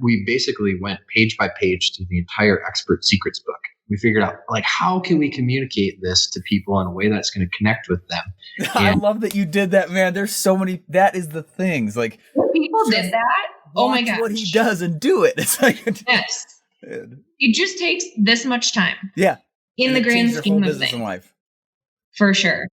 We basically went page by page to the entire expert secrets book. We figured out how can we communicate this to people in a way that's going to connect with them. I love that you did that, man. There's so many, that is the things people did that. Oh my gosh. What he does and do it. It's yes. It just takes this much time. Yeah. In the grand scheme of things. In life. For sure.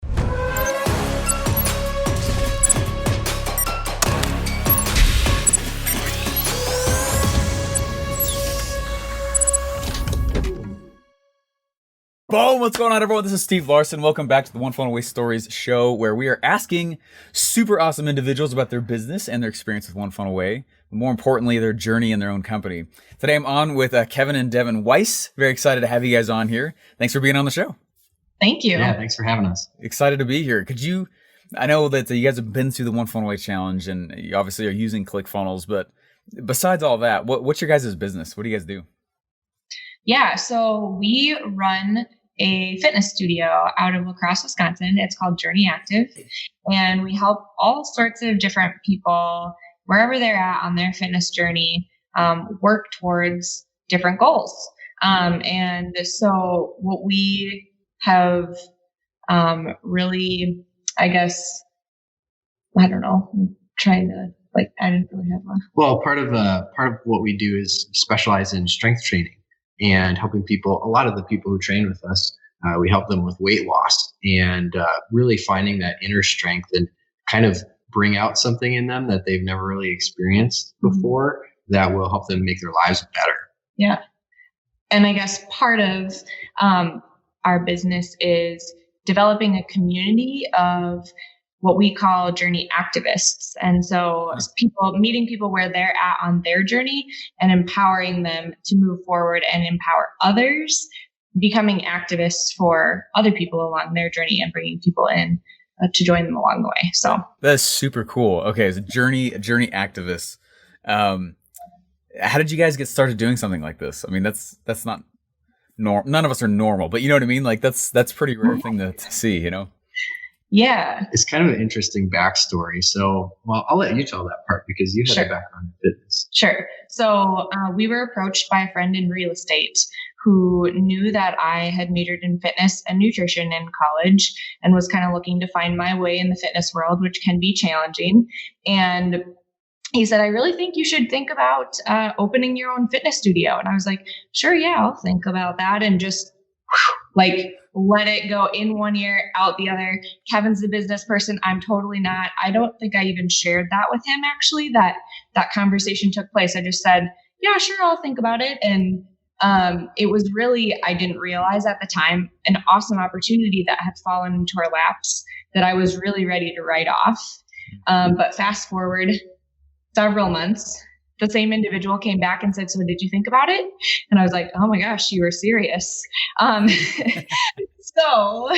Boom! What's going on, everyone? This is Steve Larson. Welcome back to the One Funnel Away Stories show, where we are asking super awesome individuals about their business and their experience with One Funnel Away, but more importantly, their journey in their own company. Today, I'm on with Kevin and Devan Weis. Very excited to have you guys on here. Thanks for being on the show. Thank you. Yeah, thanks for having us. Excited to be here. I know that you guys have been through the One Funnel Away challenge, and you obviously are using ClickFunnels, but besides all that, what's your guys' business? What do you guys do? Yeah, so we run a fitness studio out of La Crosse, Wisconsin. It's called Journey Active, and we help all sorts of different people wherever they're at on their fitness journey work towards different goals. And so what we have really, I guess, I don't know, I'm trying to I didn't really have one. Well, part of what we do is specialize in strength training and helping people. A lot of the people who train with us, we help them with weight loss and really finding that inner strength and kind of bring out something in them that they've never really experienced before that will help them make their lives better. Yeah. And I guess part of our business is developing a community of what we call journey activists. And so meeting people where they're at on their journey and empowering them to move forward and empower others, becoming activists for other people along their journey and bringing people in to join them along the way. So that's super cool. Okay. As a journey activist, how did you guys get started doing something like this? I mean, that's not normal. None of us are normal, but you know what I mean? That's pretty rare thing to see, you know? Yeah. It's kind of an interesting backstory. So, I'll let you tell that part because you have a background in fitness. Sure. So we were approached by a friend in real estate who knew that I had majored in fitness and nutrition in college and was kind of looking to find my way in the fitness world, which can be challenging. And he said, I really think you should think about opening your own fitness studio. And I was like, sure, yeah, I'll think about that. And just let it go in one ear, out the other. Kevin's the business person. I'm totally not. I don't think I even shared that with him, actually, that conversation took place. I just said, yeah, sure, I'll think about it. And it was really, I didn't realize at the time, an awesome opportunity that had fallen into our laps that I was really ready to write off. But fast forward several months, the same individual came back and said, so did you think about it? And I was like, oh my gosh, you were serious. So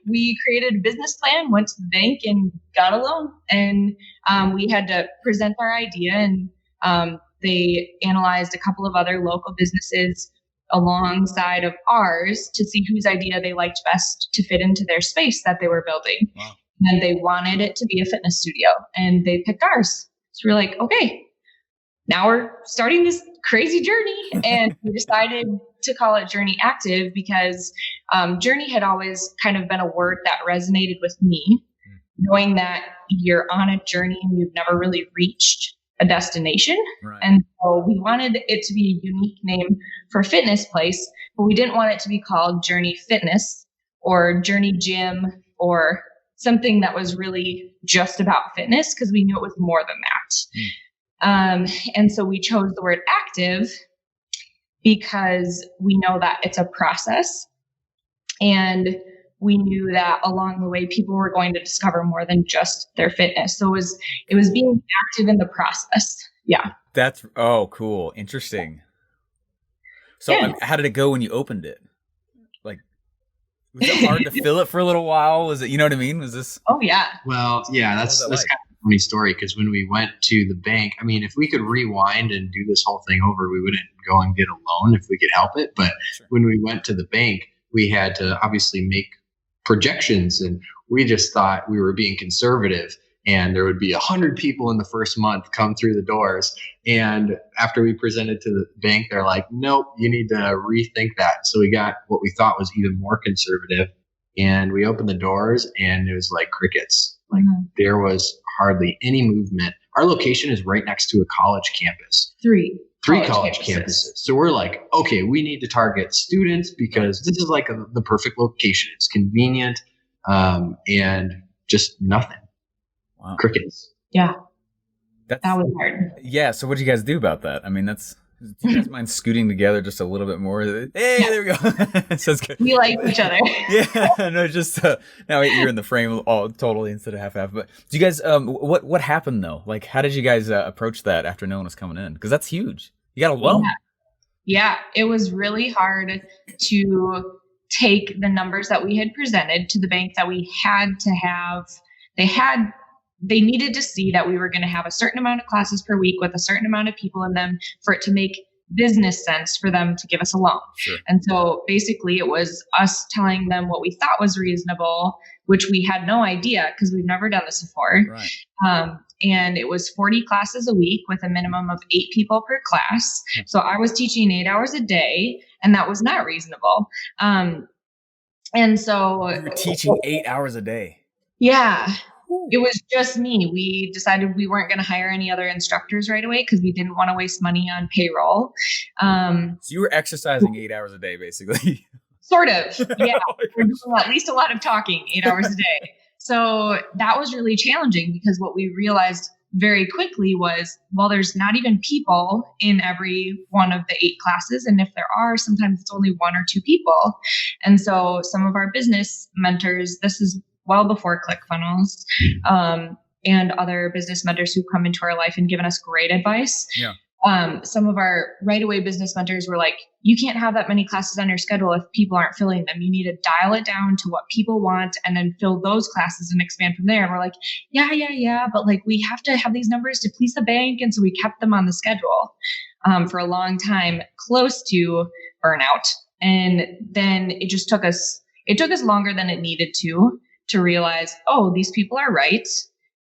we created a business plan, went to the bank and got a loan. And we had to present our idea, and they analyzed a couple of other local businesses alongside of ours to see whose idea they liked best to fit into their space that they were building. Wow. And they wanted it to be a fitness studio, and they picked ours. So we're like, okay, now we're starting this crazy journey. And we decided to call it Journey Active because journey had always kind of been a word that resonated with me, knowing that you're on a journey and you've never really reached a destination. Right. And so we wanted it to be a unique name for a fitness place, but we didn't want it to be called Journey Fitness or Journey Gym or something that was really just about fitness, because we knew it was more than that. And so we chose the word active because we know that it's a process, and we knew that along the way people were going to discover more than just their fitness. So it was being active in the process. Yeah. That's cool. Interesting. So yeah. How did it go when you opened it? Was it hard to fill it for a little while? Was it, you know what I mean? Was this? Oh yeah. Well, yeah, that's kind of a funny story, because when we went to the bank, I mean, if we could rewind and do this whole thing over, we wouldn't go and get a loan if we could help it. But sure. When we went to the bank, we had to obviously make projections, and we just thought we were being conservative. and there would be 100 people in the first month come through the doors. And after we presented to the bank, they're like, nope, you need to rethink that. So we got what we thought was even more conservative, and we opened the doors and it was like crickets. Like there was hardly any movement. Our location is right next to a college campus. Three college campuses. So we're like, okay, we need to target students because this is like the perfect location. It's convenient, and just nothing. Wow. Crickets. Yeah. That was hard. Yeah. So what did you guys do about that? I mean, do you guys mind scooting together just a little bit more? Hey, there we go. Sounds good. We like each other. Yeah. No, just now you're in the frame all totally instead of half. But do you guys, what happened though? Like, how did you guys approach that after no one was coming in? Because that's huge. You got a loan. Yeah. It was really hard to take the numbers that we had presented to the bank that we had to have. They needed to see that we were going to have a certain amount of classes per week with a certain amount of people in them for it to make business sense for them to give us a loan. Sure. And so basically it was us telling them what we thought was reasonable, which we had no idea because we've never done this before. Right. And it was 40 classes a week with a minimum of 8 people per class. So I was teaching 8 hours a day, and that was not reasonable. And so you were teaching 8 hours a day. Yeah. It was just me. We decided we weren't going to hire any other instructors right away because we didn't want to waste money on payroll. So you were exercising 8 hours a day, basically. Sort of. Yeah. We're doing at least a lot of talking 8 hours a day. So that was really challenging because what we realized very quickly was, well, there's not even people in every one of the 8 classes. And if there are, sometimes it's only 1 or 2 people. And so some of our business mentors, this is well before ClickFunnels, and other business mentors who come into our life and given us great advice. Yeah. Some of our right away business mentors were like, you can't have that many classes on your schedule if people aren't filling them. You need to dial it down to what people want and then fill those classes and expand from there. And we're like, yeah. But like, we have to have these numbers to please the bank. And so we kept them on the schedule for a long time, close to burnout. And then it took us longer than it needed to realize, oh, these people are right.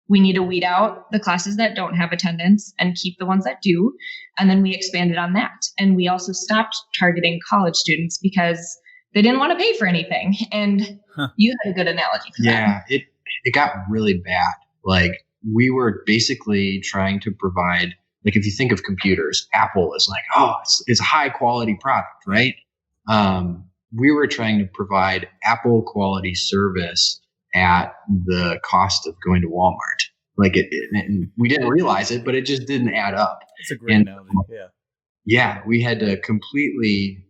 We need to weed out the classes that don't have attendance and keep the ones that do. And then we expanded on that. And we also stopped targeting college students because they didn't want to pay for anything. And you had a good analogy for that. Yeah, it got really bad. Like we were basically trying to provide, like if you think of computers, Apple is like, oh, it's a high quality product, right? We were trying to provide Apple quality service at the cost of going to Walmart. Like and we didn't realize it, but it just didn't add up. It's a great analogy. Yeah. Yeah, we had to completely,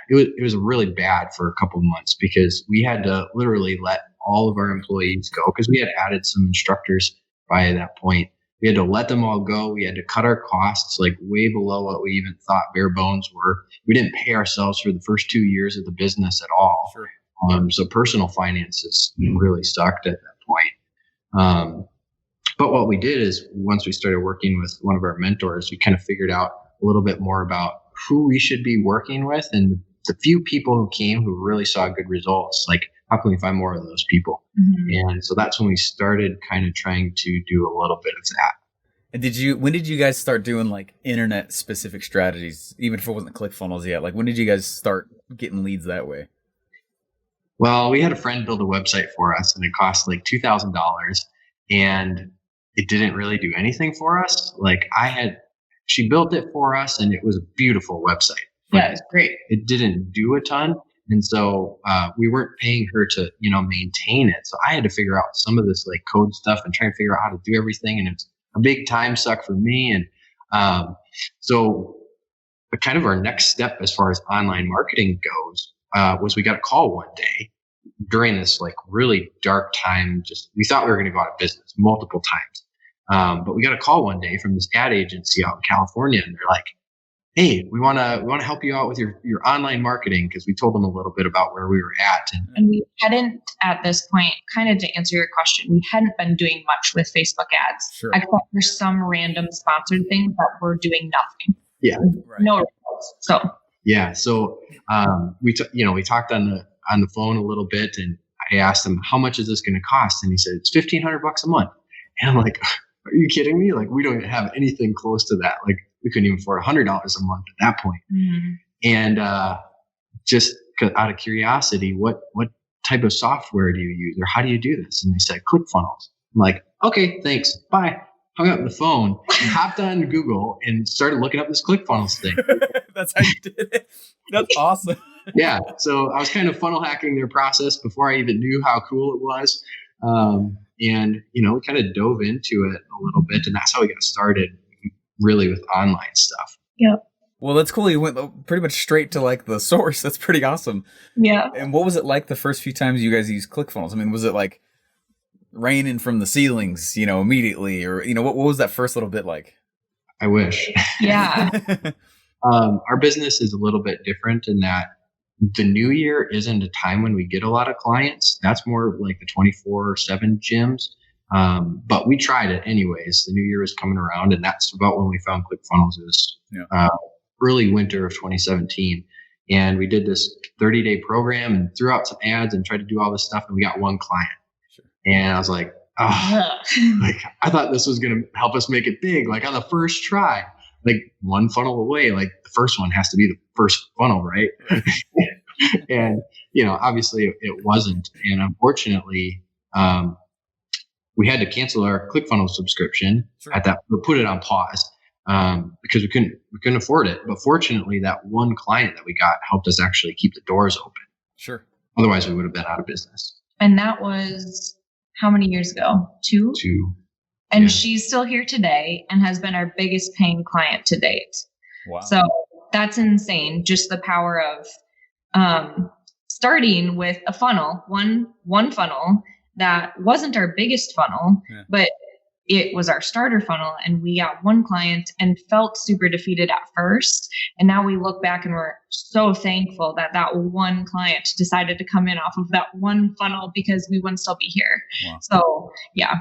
it was really bad for a couple of months because we had to literally let all of our employees go because we had added some instructors by that point. We had to let them all go. We had to cut our costs like way below what we even thought bare bones were. We didn't pay ourselves for the first 2 years of the business at all. Sure. So personal finances really sucked at that point. But what we did is once we started working with one of our mentors, we kind of figured out a little bit more about who we should be working with and the few people who came who really saw good results. Like, how can we find more of those people? Mm-hmm. And so that's when we started kind of trying to do a little bit of that. And when did you guys start doing like internet specific strategies, even if it wasn't ClickFunnels yet? Like, when did you guys start getting leads that way? Well, we had a friend build a website for us and it cost like $2,000 and it didn't really do anything for us. Like she built it for us and it was a beautiful website. Yeah, it was great. It didn't do a ton. And so we weren't paying her to, maintain it. So I had to figure out some of this like code stuff and try to figure out how to do everything. And it's a big time suck for me. And so kind of our next step as far as online marketing goes was we got a call one day during this like really dark time. We thought we were going to go out of business multiple times. But we got a call one day from this ad agency out in California, and they're like, "Hey, we want to help you out with your online marketing," because we told them a little bit about where we were at. And we hadn't, at this point, kind of to answer your question, we hadn't been doing much with Facebook ads, sure, except for some random sponsored things that were doing nothing. Yeah, right. No results. So yeah, so we talked on the phone a little bit, and I asked him, "How much is this going to cost?" And he said, "It's $1,500 a month." And I'm like, are you kidding me? Like, we don't have anything close to that. Like, we couldn't even afford $100 a month at that point. Mm-hmm. And just out of curiosity, what type of software do you use, or how do you do this? And they said ClickFunnels. I'm like, okay, thanks, bye. Hung up the phone and hopped on Google and started looking up this ClickFunnels thing. That's how you did it. That's awesome. Yeah. So I was kind of funnel hacking their process before I even knew how cool it was. And, we kind of dove into it a little bit, and that's how we got started really with online stuff. Yep. Well, that's cool. You went pretty much straight to like the source. That's pretty awesome. Yeah. And what was it like the first few times you guys used ClickFunnels? I mean, was it like raining from the ceilings, immediately, or, what was that first little bit like? I wish. Yeah. Our business is a little bit different in that the new year isn't a time when we get a lot of clients. That's more like the 24/7 gyms. But we tried it anyways. The new year was coming around, and that's about when we found ClickFunnels. It was early winter of 2017. And we did this 30-day program and threw out some ads and tried to do all this stuff. And we got one client. Sure. And I was like, like, I thought this was going to help us make it big. Like on the first try, like one funnel away, like the first one has to be the first funnel, right? And, obviously it wasn't. And unfortunately, we had to cancel our ClickFunnels subscription at that, or put it on pause, because we couldn't afford it. But fortunately, that one client that we got helped us actually keep the doors open. Sure. Otherwise, we would have been out of business. And that was how many years ago? 2? 2. And she's still here today and has been our biggest paying client to date. Wow. So that's insane. Just the power of starting with a funnel, one funnel that wasn't our biggest funnel, but it was our starter funnel. And we got one client and felt super defeated at first. And now we look back and we're so thankful that one client decided to come in off of that one funnel, because we wouldn't still be here. Wow. So, yeah.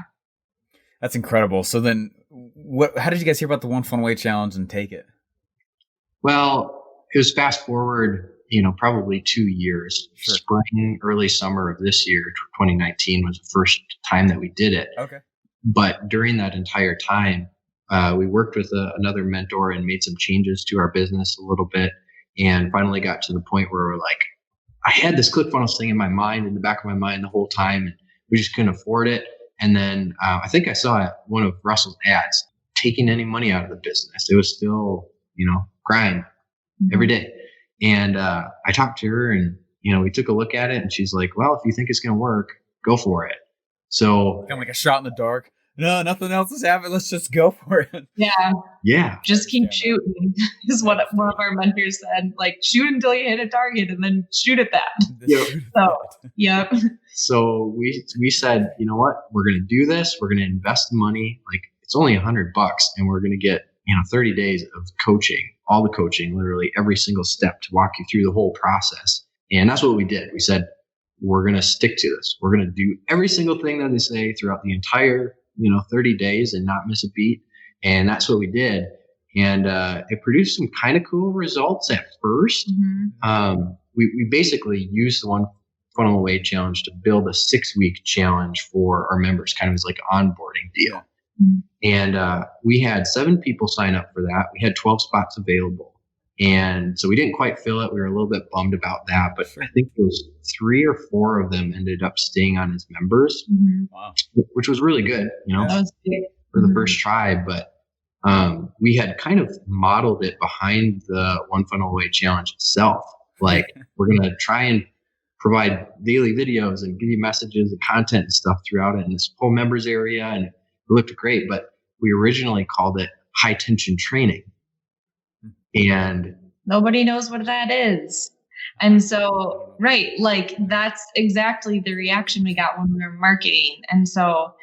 That's incredible. So then how did you guys hear about the One Funnel Away Challenge and take it? Well, it was fast forward, probably 2 years. Sure. Spring, early summer of this year, 2019 was the first time that we did it. Okay. But during that entire time, we worked with another mentor and made some changes to our business a little bit, and finally got to the point where we're like, I had this ClickFunnels thing in the back of my mind the whole time, and we just couldn't afford it. And then I think I saw one of Russell's ads taking any money out of the business. It was still, grind every day. And I talked to her, and, we took a look at it, and she's like, well, if you think it's going to work, go for it. So kind of like a shot in the dark. No, nothing else has happened. Let's just go for it. Yeah. Yeah. Just keep shooting is what one of our mentors said. Like, shoot until you hit a target and then shoot at that. Yep. So, yep. So we said, you know what, we're going to do this. We're going to invest the money. Like, it's only $100, and we're going to get, 30 days of coaching, all the coaching, literally every single step to walk you through the whole process. And that's what we did. We said, we're going to stick to this. We're going to do every single thing that they say throughout the entire 30 days and not miss a beat. And that's what we did. And it produced some kind of cool results at first. Mm-hmm. We basically used the One Funnel Away Challenge to build a 6-week challenge for our members, kind of as like an onboarding deal. Mm-hmm. And we had 7 people sign up for that. We had 12 spots available. And so we didn't quite fill it. We were a little bit bummed about that, but I think it was 3 or 4 of them ended up staying on as members, wow, which was really good, that was big for the first try. But we had kind of modeled it behind the One Funnel Away Challenge itself. Like, we're going to try and provide daily videos and give you messages and content and stuff throughout it in this whole members area. And it looked great, but we originally called it high tension training. And nobody knows what that is. And so, right, like, that's exactly the reaction we got when we were marketing. And so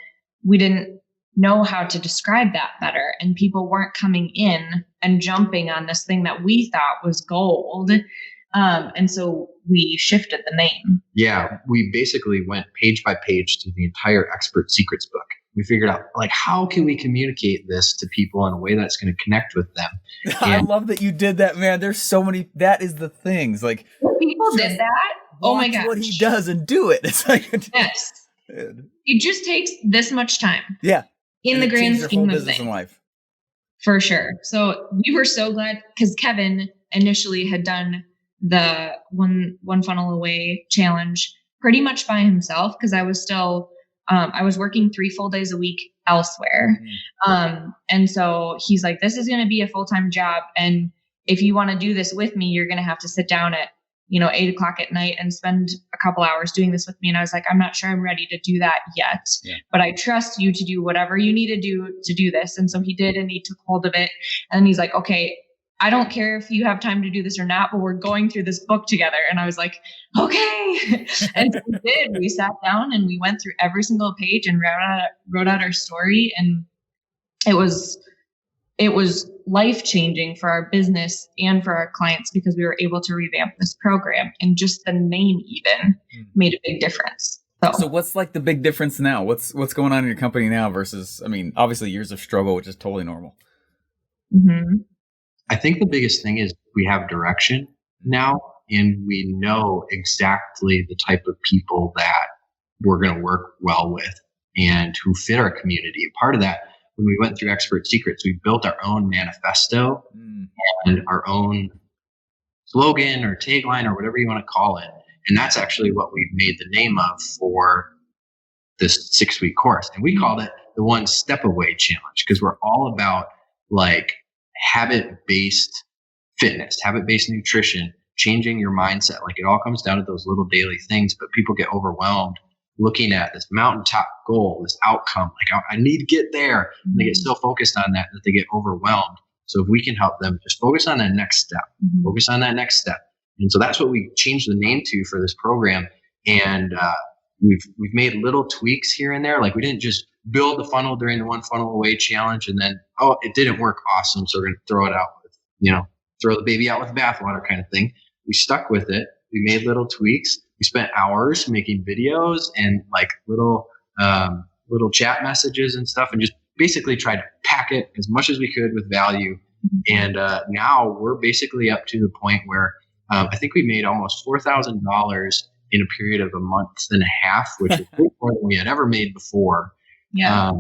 we didn't know how to describe that better. And people weren't coming in and jumping on this thing that we thought was gold. And so we shifted the name. Yeah, we basically went page by page to the entire Expert Secrets book. We figured out, like, how can we communicate this to people in a way that's going to connect with them? I love that you did that, man. There's so many. That is the things. Like, people did that. Oh my gosh. What he does and do it. It's like, yes. It just takes this much time. Yeah. in the grand scheme of business and things. life. For sure. So we were so glad because Kevin initially had done the one funnel away challenge pretty much by himself because I was still I was working 3 full days a week elsewhere. And so he's like, this is going to be a full-time job. And if you want to do this with me, you're going to have to sit down at 8:00 at night and spend a couple hours doing this with me. And I was like, I'm not sure I'm ready to do that yet, but I trust you to do whatever you need to do this. And so he did, and he took hold of it. And he's like, okay, I don't care if you have time to do this or not, but we're going through this book together. And I was like, okay. And so we did. We sat down and we went through every single page and wrote out our story. And it was life-changing for our business and for our clients because we were able to revamp this program, and just the name even made a big difference. So what's like the big difference now? What's going on in your company now versus, obviously years of struggle, which is totally normal. Mm-hmm. I think the biggest thing is we have direction now, and we know exactly the type of people that we're going to work well with and who fit our community. Part of that, when we went through Expert Secrets, we built our own manifesto and our own slogan or tagline or whatever you want to call it. And that's actually what we made the name of for this 6-week course. And we called it the One Step Away Challenge because we're all about like habit-based fitness, habit-based nutrition, changing your mindset. Like it all comes down to those little daily things, but people get overwhelmed looking at this mountaintop goal, this outcome, like I need to get there. And they get so focused on that they get overwhelmed. So if we can help them just focus on that next step, focus on that next step. And so that's what we changed the name to for this program. And we've made little tweaks here and there. Like we didn't just build the funnel during the One Funnel Away challenge and then, it didn't work. Awesome. So we're going to throw it out with, throw the baby out with the bathwater kind of thing. We stuck with it. We made little tweaks. We spent hours making videos and like little chat messages and stuff, and just basically tried to pack it as much as we could with value. And now we're basically up to the point where I think we made almost $4,000 in a period of a month and a half, which is more than we had ever made before. Yeah.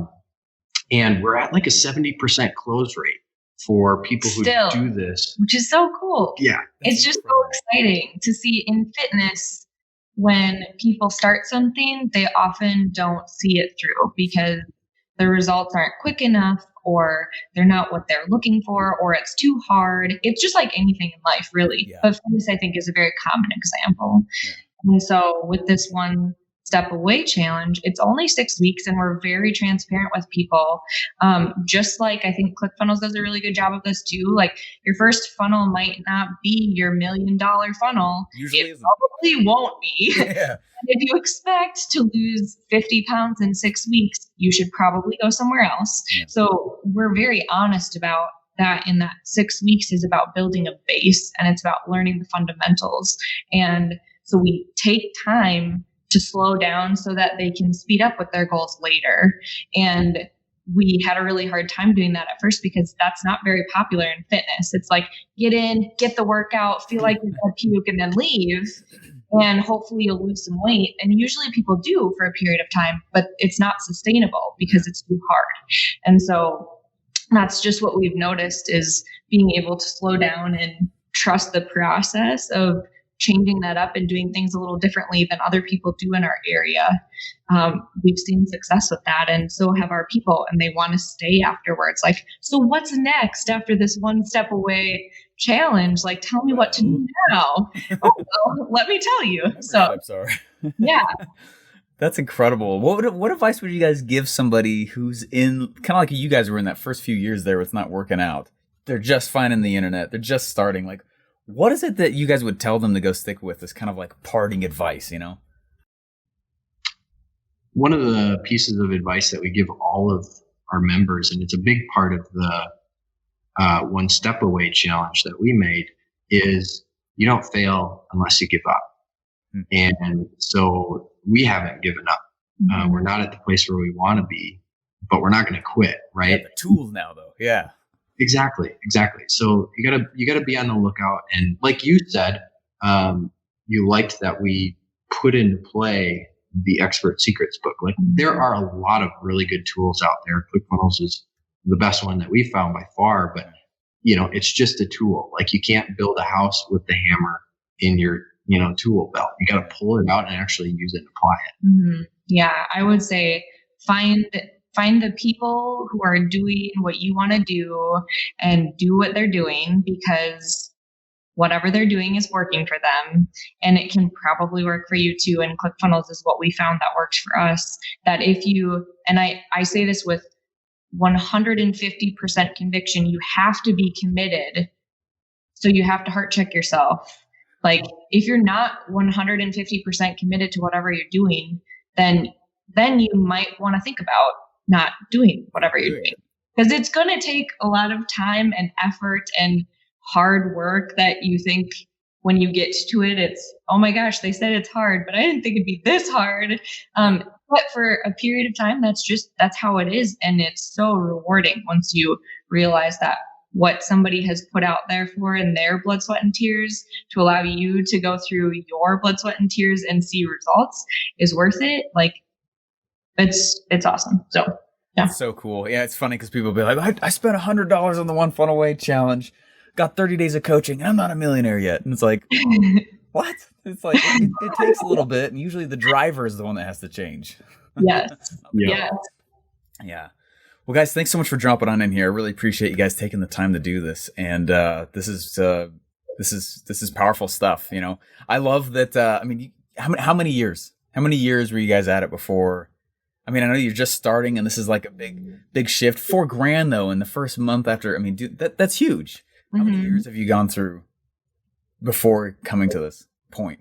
And we're at like a 70% close rate for people who do this, which is so cool. Yeah. It's just so exciting to see in fitness. When people start something, they often don't see it through because the results aren't quick enough, or they're not what they're looking for, or it's too hard. It's just like anything in life, really. Yeah. But fitness, I think, is a very common example. Yeah. And so with this One Step Away challenge, it's only 6 weeks, and we're very transparent with people. Just like I think ClickFunnels does a really good job of this too. Like your first funnel might not be your $1 million funnel. Usually it probably won't be. Yeah. If you expect to lose 50 pounds in 6 weeks, you should probably go somewhere else. Yeah. So we're very honest about that, in that 6 weeks is about building a base, and it's about learning the fundamentals. And so we take time to slow down so that they can speed up with their goals later. And we had a really hard time doing that at first because that's not very popular in fitness. It's like, get in, get the workout, feel like you're going to puke, and then leave. And hopefully you'll lose some weight. And usually people do for a period of time, but it's not sustainable because it's too hard. And so that's just what we've noticed, is being able to slow down and trust the process of changing that up and doing things a little differently than other people do in our area. We've seen success with that, and so have our people, and they want to stay afterwards. Like, so what's next after this One Step Away challenge? Like, tell me what to do now. Well, let me tell you. So, yeah. That's incredible. What advice would you guys give somebody who's in, kind of like you guys were in that first few years there, where it's not working out? They're just finding the internet. They're just starting. Like, what is it that you guys would tell them to go stick with, as kind of like parting advice, One of the pieces of advice that we give all of our members, and it's a big part of the One Step Away challenge that we made, is you don't fail unless you give up. And so we haven't given up. We're not at the place where we want to be, but we're not going to quit, right? You have the tools now, though. Yeah. Exactly. So you gotta be on the lookout. And like you said, you liked that we put into play the Expert Secrets book. Like there are a lot of really good tools out there. ClickFunnels is the best one that we found by far, but it's just a tool. Like you can't build a house with the hammer in your, tool belt. You got to pull it out and actually use it and apply it. Mm-hmm. Yeah, I would say find the people who are doing what you want to do and do what they're doing, because whatever they're doing is working for them, and it can probably work for you too. And ClickFunnels is what we found that works for us. That if you, and I say this with 150% conviction, you have to be committed. So you have to heart check yourself. Like if you're not 150% committed to whatever you're doing, then you might want to think about not doing whatever you're doing, because it's going to take a lot of time and effort and hard work that you think when you get to it, it's, oh my gosh, they said it's hard, but I didn't think it'd be this hard. But for a period of time, that's how it is. And it's so rewarding once you realize that what somebody has put out there for in their blood, sweat, and tears to allow you to go through your blood, sweat, and tears and see results is worth it. Like it's awesome. So yeah. That's so cool. Yeah. It's funny because people will be like, I spent $100 on the One Funnel Way challenge, got 30 days of coaching, and I'm not a millionaire yet. And it's like, what? It's like, it takes a little bit. And usually the driver is the one that has to change. Yes. Yes. Yeah. Well, guys, thanks so much for dropping on in here. I really appreciate you guys taking the time to do this. And this is powerful stuff. I love that. How many years? How many years were you guys at it before? I mean, I know you're just starting, and this is like a big shift. $4,000 though in the first month after. I mean, dude, that's huge. How many years have you gone through before coming to this point?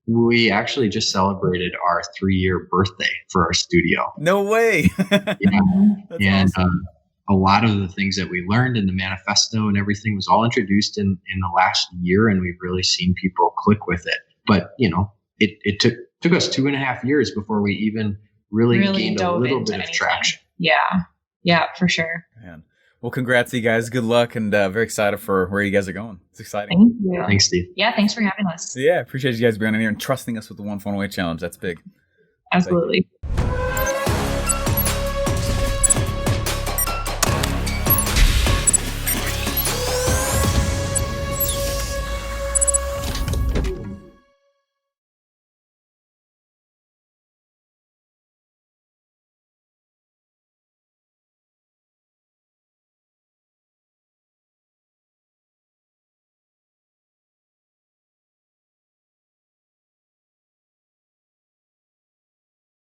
We actually just celebrated our 3-year birthday for our studio. No way. Yeah. That's awesome. A lot of the things that we learned in the manifesto and everything was all introduced in the last year, and we've really seen people click with it. But, it took us 2.5 years before we even really gained a little bit of traction. Yeah, for sure. Man. Well, congrats to you guys. Good luck, and very excited for where you guys are going. It's exciting. Thank you. Thanks, Steve. Yeah, thanks for having us. Yeah, appreciate you guys being on here and trusting us with the One Funnel Way challenge. That's big. Absolutely.